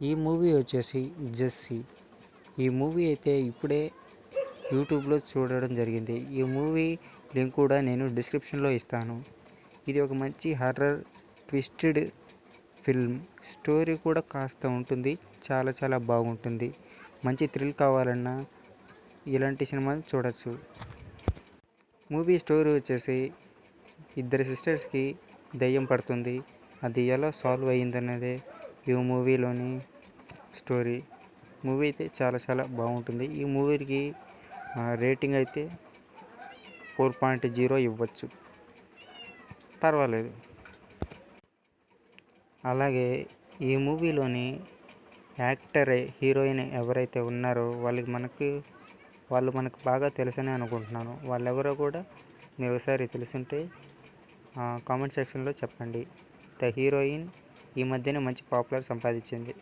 ఈ మూవీ వచ్చేసి జెస్సీ. ఈ మూవీ అయితే ఇప్పుడే యూట్యూబ్లో చూడడం జరిగింది. ఈ మూవీ లింక్ కూడా నేను డిస్క్రిప్షన్లో ఇస్తాను. ఇది ఒక మంచి హర్రర్ ట్విస్టెడ్ ఫిల్మ్. స్టోరీ కూడా కాస్త ఉంటుంది, చాలా చాలా బాగుంటుంది. మంచి థ్రిల్ కావాలన్నా ఇలాంటి సినిమాలు చూడొచ్చు. మూవీ స్టోరీ వచ్చేసి ఇద్దరు సిస్టర్స్కి దయ్యం పడుతుంది. అది ఎలా సాల్వ్ అయ్యిందన్నదే ఈ మూవీలోని స్టోరీ. మూవీ అయితే చాలా చాలా బాగుంటుంది. ఈ మూవీకి రేటింగ్ అయితే 4.0 ఇవ్వచ్చు, పర్వాలేదు. అలాగే ఈ మూవీలోని యాక్టర్ హీరోయిన్ ఎవరైతే ఉన్నారో వాళ్ళు మనకు బాగా తెలుసని అనుకుంటున్నాను. వాళ్ళెవరో కూడా మీరు ఒకసారి తెలుసుంటే కామెంట్ సెక్షన్లో చెప్పండి. ద హీరోయిన్ ఈ మధ్యనే మంచి పాపులర్ సంపాదించింది.